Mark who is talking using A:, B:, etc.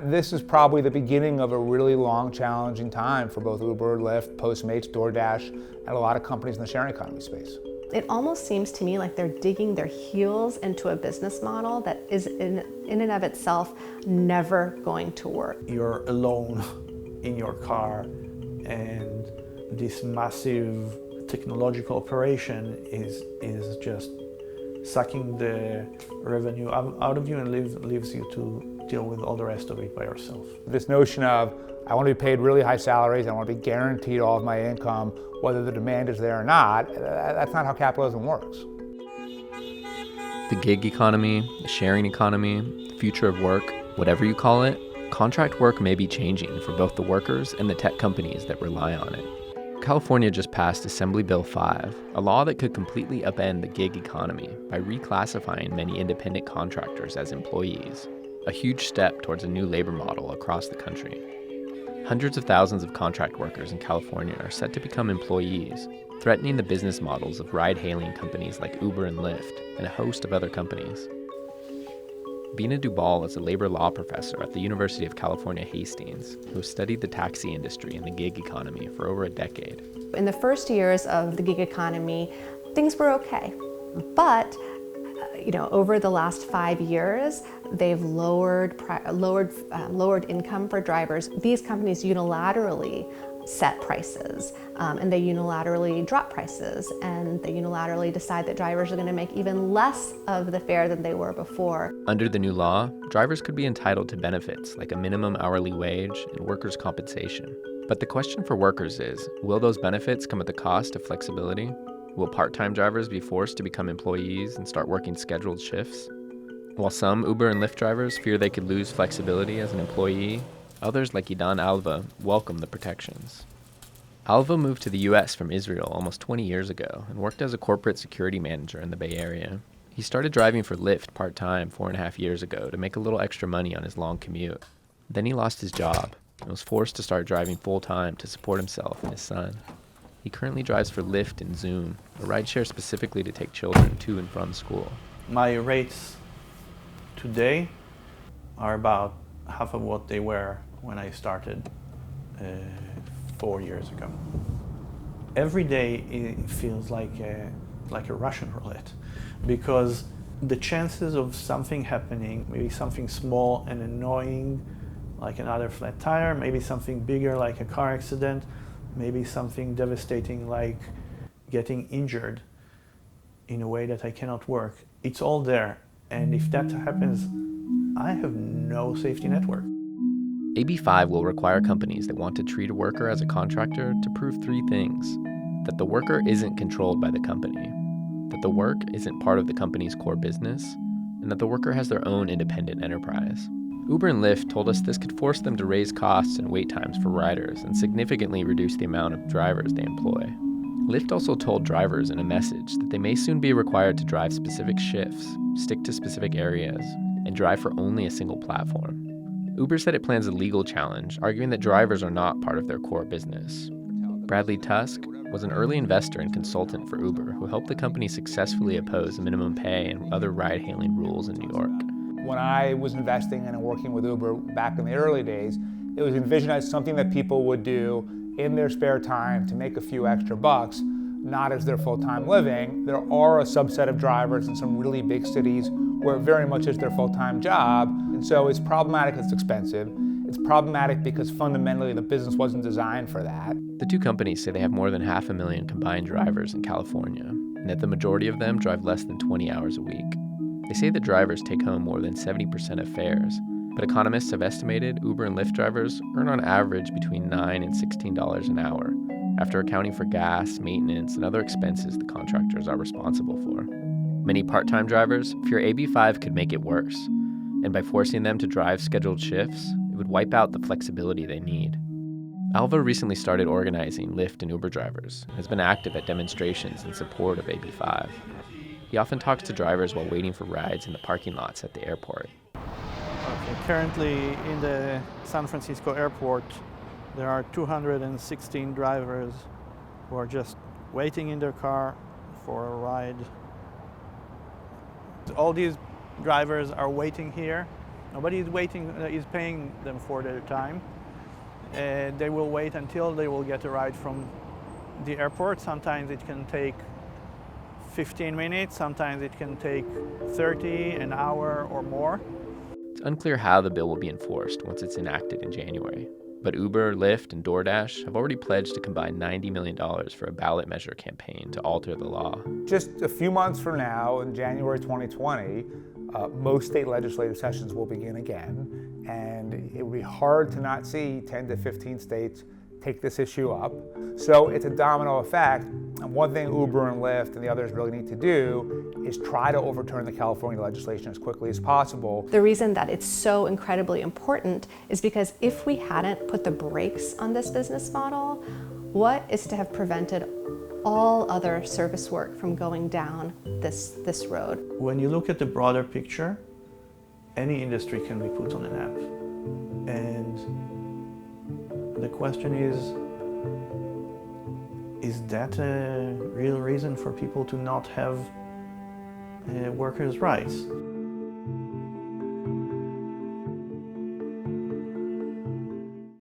A: This is probably the beginning of a really long, challenging time for both Uber, Lyft, Postmates, DoorDash, and a lot of companies in the sharing economy space.
B: It almost seems to me like they're digging their heels into a business model that is in and of itself never going to work.
C: You're alone in your car, and this massive technological operation is just sucking the revenue out of you and leaves you to deal with all the rest of it by yourself.
A: This notion of, I want to be paid really high salaries, I want to be guaranteed all of my income, whether the demand is there or not, that's not how capitalism works.
D: The gig economy, the sharing economy, the future of work, whatever you call it, contract work may be changing for both the workers and the tech companies that rely on it. California just passed Assembly Bill 5, a law that could completely upend the gig economy by reclassifying many independent contractors as employees, a huge step towards a new labor model across the country. Hundreds of thousands of contract workers in California are set to become employees, threatening the business models of ride-hailing companies like Uber and Lyft and a host of other companies. Bina Dubal is a labor law professor at the University of California, Hastings, who has studied the taxi industry and the gig economy for over a decade.
B: In the first years of the gig economy, things were okay, but over the last 5 years, they've lowered income for drivers. These companies unilaterally set prices, and they unilaterally drop prices, and they unilaterally decide that drivers are going to make even less of the fare than they were before.
D: Under the new law, drivers could be entitled to benefits like a minimum hourly wage and workers' compensation. But the question for workers is, will those benefits come at the cost of flexibility? Will part-time drivers be forced to become employees and start working scheduled shifts? While some Uber and Lyft drivers fear they could lose flexibility as an employee, others like Idan Alva welcome the protections. Alva moved to the US from Israel almost 20 years ago and worked as a corporate security manager in the Bay Area. He started driving for Lyft part-time 4.5 years ago to make a little extra money on his long commute. Then he lost his job and was forced to start driving full-time to support himself and his son. He currently drives for Lyft and Zoom, a rideshare specifically to take children to and from school.
C: My rates today are about half of what they were when I started 4 years ago. Every day it feels like a Russian roulette, because the chances of something happening, maybe something small and annoying like another flat tire, maybe something bigger like a car accident, maybe something devastating like getting injured in a way that I cannot work. It's all there. And if that happens, I have no safety network.
D: AB 5 will require companies that want to treat a worker as a contractor to prove 3 things: that the worker isn't controlled by the company, that the work isn't part of the company's core business, and that the worker has their own independent enterprise. Uber and Lyft told us this could force them to raise costs and wait times for riders and significantly reduce the amount of drivers they employ. Lyft also told drivers in a message that they may soon be required to drive specific shifts, stick to specific areas, and drive for only a single platform. Uber said it plans a legal challenge, arguing that drivers are not part of their core business. Bradley Tusk was an early investor and consultant for Uber who helped the company successfully oppose minimum pay and other ride-hailing rules in New York.
A: When I was investing and working with Uber back in the early days, it was envisioned as something that people would do in their spare time to make a few extra bucks, not as their full-time living. There are a subset of drivers in some really big cities where it very much is their full-time job, and so it's problematic, it's expensive. It's problematic because fundamentally the business wasn't designed for that.
D: The two companies say they have more than 500,000 combined drivers in California, and that the majority of them drive less than 20 hours a week. They say that drivers take home more than 70% of fares, but economists have estimated Uber and Lyft drivers earn on average between $9 and $16 an hour, after accounting for gas, maintenance, and other expenses the contractors are responsible for. Many part-time drivers fear AB 5 could make it worse, and by forcing them to drive scheduled shifts, it would wipe out the flexibility they need. Alva recently started organizing Lyft and Uber drivers and has been active at demonstrations in support of AB 5. He often talks to drivers while waiting for rides in the parking lots at the airport.
C: Okay, currently in the San Francisco airport, there are 216 drivers who are just waiting in their car for a ride. All these drivers are waiting here Nobody is waiting, is paying them for their time. They will wait until they will get a ride from the airport. Sometimes it can take 15 minutes, sometimes it can take 30, an hour or more.
D: It's unclear how the bill will be enforced once it's enacted in January. But Uber, Lyft, and DoorDash have already pledged to combine $90 million for a ballot measure campaign to alter the law.
A: Just a few months from now, in January 2020, most state legislative sessions will begin again, and it will be hard to not see 10 to 15 states take this issue up. So it's a domino effect, and one thing Uber and Lyft and the others really need to do is try to overturn the California legislation as quickly as possible.
B: The reason that it's so incredibly important is because if we hadn't put the brakes on this business model, what is to have prevented all other service work from going down this road? When
C: you look at the broader picture, any industry can be put on an app. And the question is that a real reason for people to not have workers' rights?